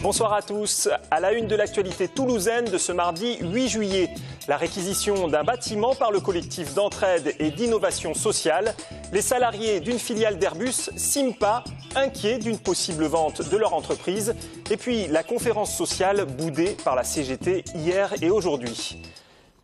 Bonsoir à tous. À la une de l'actualité toulousaine de ce mardi 8 juillet, la réquisition d'un bâtiment par le collectif d'entraide et d'innovation sociale. Les salariés d'une filiale d'Airbus, Simpa, inquiets d'une possible vente de leur entreprise. Et puis la conférence sociale boudée par la CGT hier et aujourd'hui.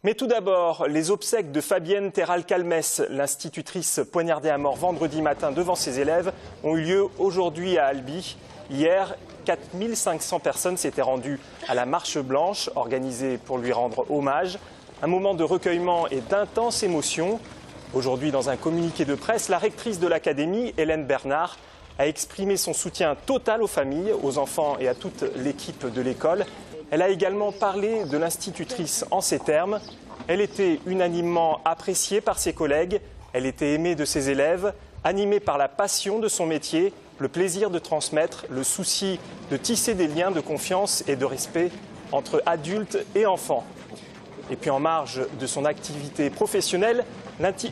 Mais tout d'abord, les obsèques de Fabienne Terral-Calmès, l'institutrice poignardée à mort vendredi matin devant ses élèves, ont eu lieu aujourd'hui à Albi. Hier, 4500 personnes s'étaient rendues à la Marche Blanche, organisée pour lui rendre hommage. Un moment de recueillement et d'intense émotion. Aujourd'hui, dans un communiqué de presse, la rectrice de l'académie, Hélène Bernard, a exprimé son soutien total aux familles, aux enfants et à toute l'équipe de l'école. Elle a également parlé de l'institutrice en ces termes. Elle était unanimement appréciée par ses collègues, elle était aimée de ses élèves, animée par la passion de son métier, le plaisir de transmettre, le souci de tisser des liens de confiance et de respect entre adultes et enfants. Et puis en marge de son activité professionnelle,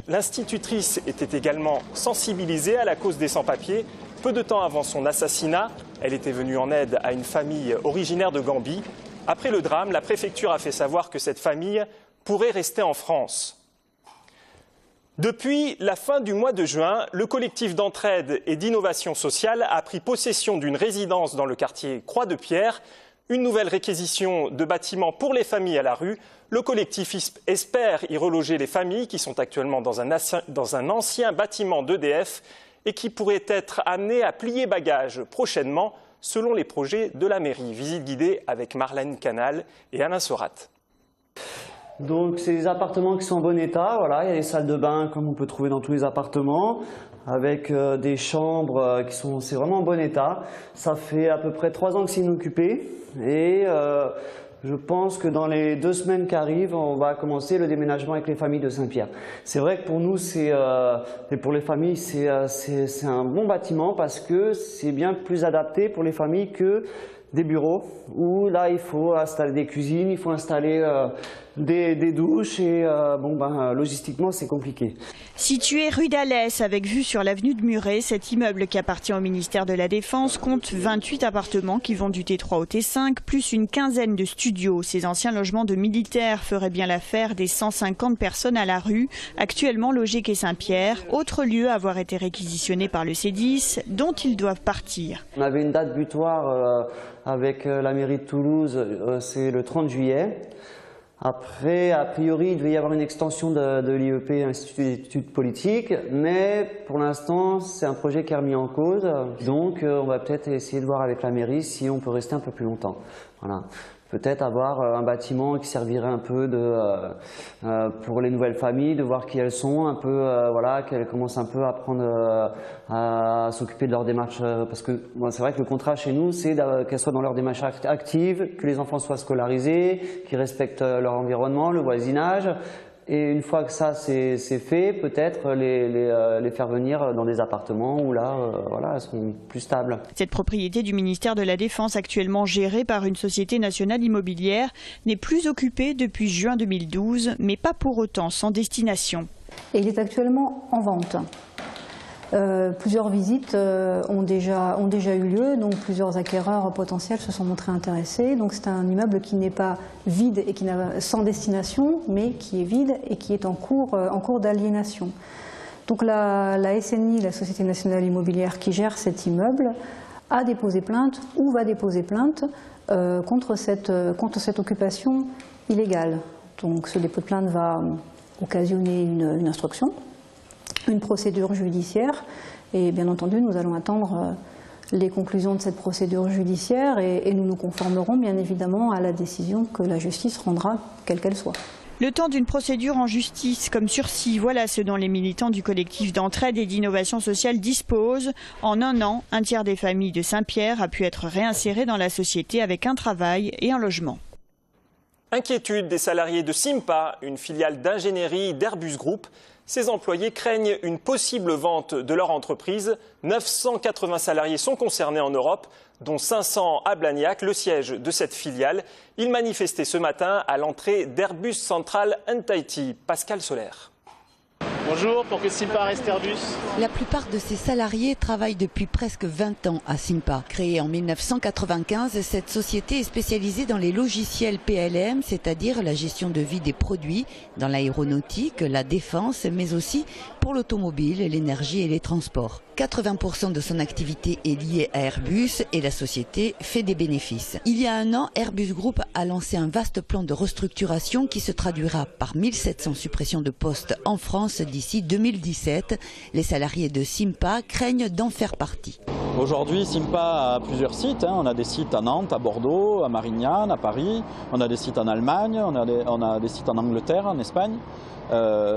l'institutrice était également sensibilisée à la cause des sans-papiers. Peu de temps avant son assassinat, elle était venue en aide à une famille originaire de Gambie. Après le drame, la préfecture a fait savoir que cette famille pourrait rester en France. Depuis la fin du mois de juin, le collectif d'entraide et d'innovation sociale a pris possession d'une résidence dans le quartier Croix-de-Pierre. Une nouvelle réquisition de bâtiments pour les familles à la rue. Le collectif espère y reloger les familles qui sont actuellement dans un ancien bâtiment d'EDF et qui pourraient être amenées à plier bagages prochainement selon les projets de la mairie. Visite guidée avec Marlène Canal et Alain Sorat. Donc c'est des appartements qui sont en bon état, voilà, il y a des salles de bain comme on peut trouver dans tous les appartements, avec des chambres qui sont vraiment en bon état. Ça fait à peu près 3 ans que c'est inoccupé et je pense que dans les 2 semaines qui arrivent, on va commencer le déménagement avec les familles de Saint-Pierre. C'est vrai que pour nous, et pour les familles, c'est un bon bâtiment parce que c'est bien plus adapté pour les familles que des bureaux où là il faut installer des cuisines, il faut installer des douches et logistiquement c'est compliqué. Situé rue d'Alès avec vue sur l'avenue de Muret, cet immeuble qui appartient au ministère de la Défense compte 28 appartements qui vont du T3 au T5 plus une quinzaine de studios. Ces anciens logements de militaires feraient bien l'affaire des 150 personnes à la rue, actuellement logées quai Saint-Pierre, autre lieu à avoir été réquisitionné par le C10 dont ils doivent partir. On avait une date butoir avec la mairie de Toulouse, c'est le 30 juillet. Après, a priori, il devait y avoir une extension de l'IEP, Institut d'études politiques, mais pour l'instant, c'est un projet qui est remis en cause. Donc, on va peut-être essayer de voir avec la mairie si on peut rester un peu plus longtemps. Voilà. Peut-être avoir un bâtiment qui servirait un peu pour les nouvelles familles, de voir qui elles sont, un peu, voilà, qu'elles commencent un peu à prendre, à s'occuper de leur démarche. Parce que c'est vrai que le contrat chez nous, c'est qu'elles soient dans leur démarche active, que les enfants soient scolarisés, qu'ils respectent leur environnement, le voisinage. Et une fois que ça c'est fait, peut-être les faire venir dans des appartements où là, voilà, elles seront plus stables. Cette propriété du ministère de la Défense, actuellement gérée par une société nationale immobilière, n'est plus occupée depuis juin 2012, mais pas pour autant sans destination. Et il est actuellement en vente. Plusieurs visites ont déjà eu lieu, donc plusieurs acquéreurs potentiels se sont montrés intéressés. Donc c'est un immeuble qui n'est pas vide et qui n'a sans destination, mais qui est vide et qui est en cours d'aliénation. Donc la SNI, la Société nationale immobilière qui gère cet immeuble, a déposé plainte ou va déposer plainte contre cette occupation illégale. Donc ce dépôt de plainte va occasionner une instruction, une procédure judiciaire et bien entendu nous allons attendre les conclusions de cette procédure judiciaire et nous nous conformerons bien évidemment à la décision que la justice rendra quelle qu'elle soit. Le temps d'une procédure en justice comme sursis, voilà ce dont les militants du collectif d'entraide et d'innovation sociale disposent. En 1 an, un tiers des familles de Saint-Pierre a pu être réinséré dans la société avec un travail et un logement. Inquiétude des salariés de Simpa, une filiale d'ingénierie d'Airbus Group. Ces employés craignent une possible vente de leur entreprise. 980 salariés sont concernés en Europe, dont 500 à Blagnac, le siège de cette filiale. Ils manifestaient ce matin à l'entrée d'Airbus Central and Tahiti. Pascal Solaire. Bonjour, pour que Simpa reste Airbus. La plupart de ces salariés travaillent depuis presque 20 ans à Simpa. Créée en 1995, cette société est spécialisée dans les logiciels PLM, c'est-à-dire la gestion de vie des produits dans l'aéronautique, la défense, mais aussi pour l'automobile, l'énergie et les transports. 80% de son activité est liée à Airbus et la société fait des bénéfices. Il y a un an, Airbus Group a lancé un vaste plan de restructuration qui se traduira par 1700 suppressions de postes en France d'ici 2017. Les salariés de Simpa craignent d'en faire partie. Aujourd'hui, Simpa a plusieurs sites. On a des sites à Nantes, à Bordeaux, à Marignane, à Paris. On a des sites en Allemagne, on a des sites en Angleterre, en Espagne.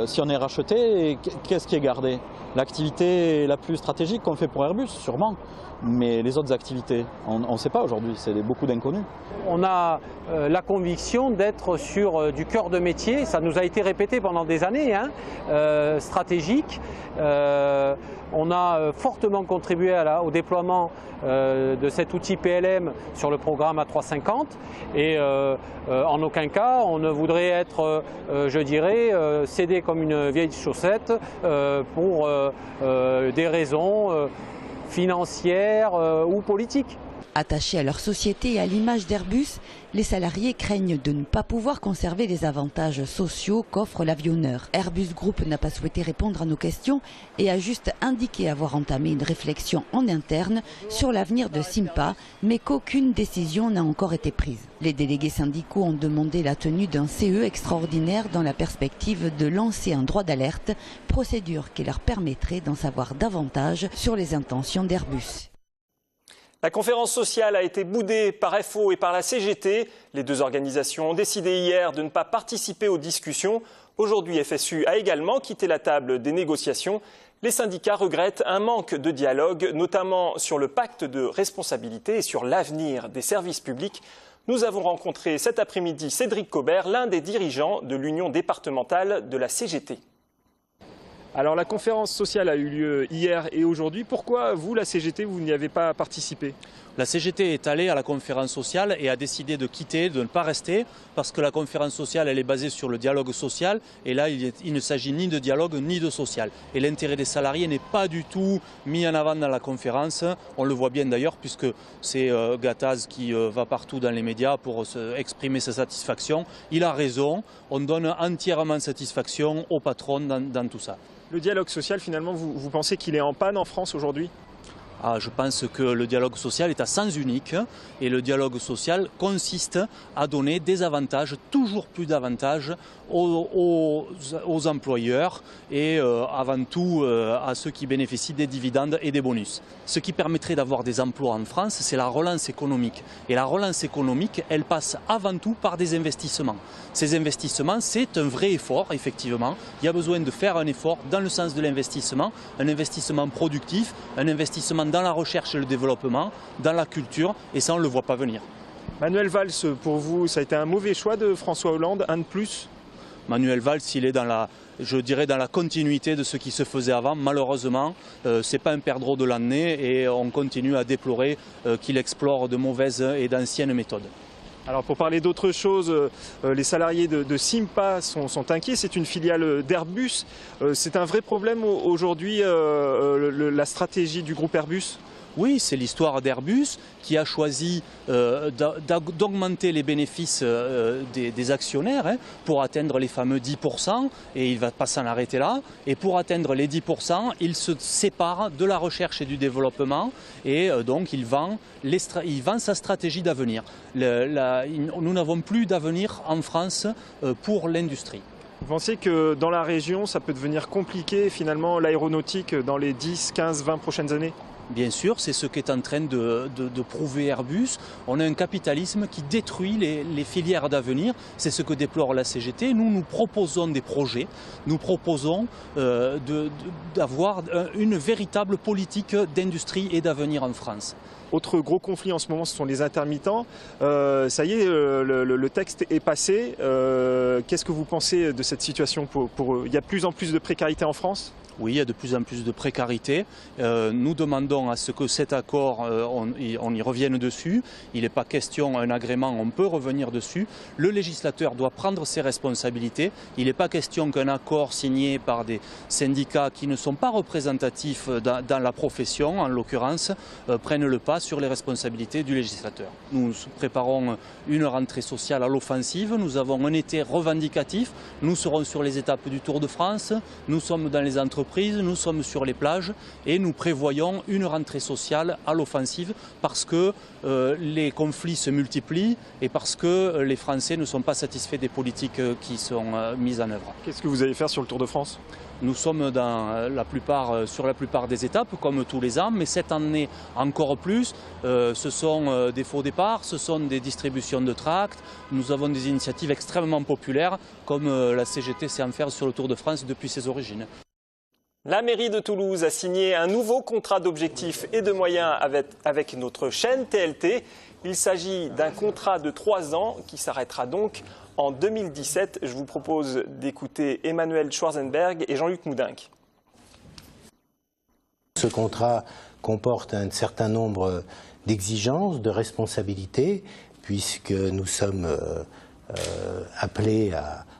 Si on est racheté, qu'est-ce qui est gardé? L'activité la plus stratégique qu'on fait pour Airbus, sûrement. Mais les autres activités, on ne sait pas aujourd'hui, c'est beaucoup d'inconnus. On a la conviction d'être sur du cœur de métier, ça nous a été répété pendant des années, stratégique. On a fortement contribué au déploiement de cet outil PLM sur le programme A350 et en aucun cas on ne voudrait être, je dirais, cédé comme une vieille chaussette pour des raisons financières ou politiques. Attachés à leur société et à l'image d'Airbus, les salariés craignent de ne pas pouvoir conserver les avantages sociaux qu'offre l'avionneur. Airbus Group n'a pas souhaité répondre à nos questions et a juste indiqué avoir entamé une réflexion en interne sur l'avenir de Simpa, mais qu'aucune décision n'a encore été prise. Les délégués syndicaux ont demandé la tenue d'un CE extraordinaire dans la perspective de lancer un droit d'alerte, procédure qui leur permettrait d'en savoir davantage sur les intentions d'Airbus. La conférence sociale a été boudée par FO et par la CGT. Les deux organisations ont décidé hier de ne pas participer aux discussions. Aujourd'hui, FSU a également quitté la table des négociations. Les syndicats regrettent un manque de dialogue, notamment sur le pacte de responsabilité et sur l'avenir des services publics. Nous avons rencontré cet après-midi Cédric Cobert, l'un des dirigeants de l'union départementale de la CGT. Alors la conférence sociale a eu lieu hier et aujourd'hui. Pourquoi vous, la CGT, vous n'y avez pas participé? La CGT est allée à la conférence sociale et a décidé de quitter, de ne pas rester, parce que la conférence sociale elle est basée sur le dialogue social et là il ne s'agit ni de dialogue ni de social. Et l'intérêt des salariés n'est pas du tout mis en avant dans la conférence. On le voit bien d'ailleurs puisque c'est Gattaz qui va partout dans les médias pour exprimer sa satisfaction. Il a raison, on donne entièrement satisfaction au patron dans tout ça. Le dialogue social, finalement, vous pensez qu'il est en panne en France aujourd'hui ? Je pense que le dialogue social est à sens unique et le dialogue social consiste à donner des avantages, toujours plus d'avantages aux employeurs et avant tout à ceux qui bénéficient des dividendes et des bonus. Ce qui permettrait d'avoir des emplois en France, c'est la relance économique. Et la relance économique, elle passe avant tout par des investissements. Ces investissements, c'est un vrai effort, effectivement. Il y a besoin de faire un effort dans le sens de l'investissement, un investissement productif, un investissement dans la recherche et le développement, dans la culture, et ça on ne le voit pas venir. Manuel Valls, pour vous, ça a été un mauvais choix de François Hollande, un de plus? Manuel Valls, il est dans la continuité de ce qui se faisait avant. Malheureusement, ce n'est pas un perdreau de l'année et on continue à déplorer qu'il explore de mauvaises et d'anciennes méthodes. Alors pour parler d'autre chose, les salariés de Simpa sont inquiets, c'est une filiale d'Airbus. C'est un vrai problème aujourd'hui, la stratégie du groupe Airbus? Oui, c'est l'histoire d'Airbus qui a choisi d'augmenter les bénéfices des actionnaires pour atteindre les fameux 10% et il ne va pas s'en arrêter là. Et pour atteindre les 10%, il se sépare de la recherche et du développement et donc il vend sa stratégie d'avenir. Nous n'avons plus d'avenir en France pour l'industrie. Vous pensez que dans la région, ça peut devenir compliqué finalement l'aéronautique dans les 10, 15, 20 prochaines années ? Bien sûr, c'est ce qu'est en train de prouver Airbus. On a un capitalisme qui détruit les filières d'avenir. C'est ce que déplore la CGT. Nous proposons des projets. Nous proposons d'avoir une véritable politique d'industrie et d'avenir en France. Autre gros conflit en ce moment, ce sont les intermittents. Ça y est, le texte est passé. Qu'est-ce que vous pensez de cette situation? Il y a de plus en plus de précarité en France? Oui, il y a de plus en plus de précarité. Nous demandons à ce que cet accord, on y revienne dessus. Il n'est pas question d'un agrément, on peut revenir dessus. Le législateur doit prendre ses responsabilités. Il n'est pas question qu'un accord signé par des syndicats qui ne sont pas représentatifs dans la profession, en l'occurrence, prenne le pas sur les responsabilités du législateur. Nous préparons une rentrée sociale à l'offensive. Nous avons un été revendicatif. Nous serons sur les étapes du Tour de France. Nous sommes dans les entreprises. Nous sommes sur les plages et nous prévoyons une rentrée sociale à l'offensive parce que les conflits se multiplient et parce que les Français ne sont pas satisfaits des politiques qui sont mises en œuvre. Qu'est-ce que vous allez faire sur le Tour de France ? Nous sommes sur la plupart des étapes, comme tous les ans, mais cette année encore plus. Ce sont des faux départs, ce sont des distributions de tracts. Nous avons des initiatives extrêmement populaires, comme la CGT sait en faire sur le Tour de France depuis ses origines. La mairie de Toulouse a signé un nouveau contrat d'objectifs et de moyens avec notre chaîne TLT. Il s'agit d'un contrat de 3 ans qui s'arrêtera donc en 2017. Je vous propose d'écouter Emmanuel Schwarzenberg et Jean-Luc Moudinque. Ce contrat comporte un certain nombre d'exigences, de responsabilités, puisque nous sommes appelés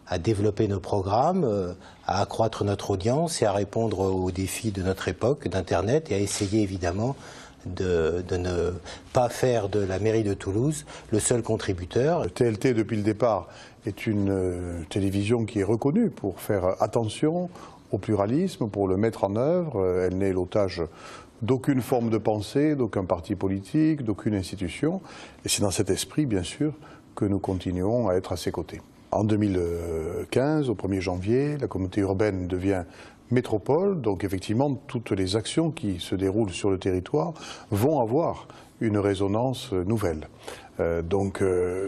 à développer nos programmes, à accroître notre audience et à répondre aux défis de notre époque, d'Internet, et à essayer évidemment de ne pas faire de la mairie de Toulouse le seul contributeur. TLT, depuis le départ, est une télévision qui est reconnue pour faire attention au pluralisme, pour le mettre en œuvre. Elle n'est l'otage d'aucune forme de pensée, d'aucun parti politique, d'aucune institution. Et c'est dans cet esprit, bien sûr, que nous continuons à être à ses côtés. En 2015, au 1er janvier, la communauté urbaine devient métropole, donc effectivement toutes les actions qui se déroulent sur le territoire vont avoir une résonance nouvelle. Donc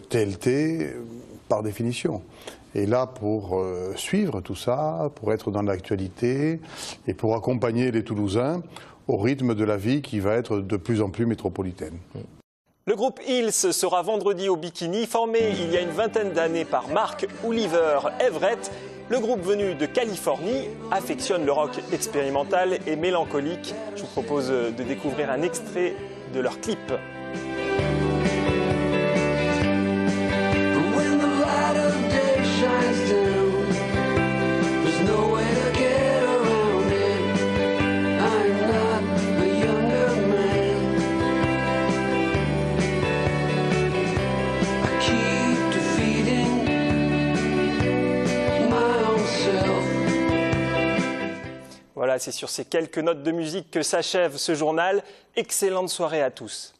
TLT, par définition, est là pour suivre tout ça, pour être dans l'actualité et pour accompagner les Toulousains au rythme de la vie qui va être de plus en plus métropolitaine. Le groupe Hills sera vendredi au Bikini, formé il y a une vingtaine d'années par Mark Oliver Everett. Le groupe venu de Californie affectionne le rock expérimental et mélancolique. Je vous propose de découvrir un extrait de leur clip. Voilà, c'est sur ces quelques notes de musique que s'achève ce journal. Excellente soirée à tous.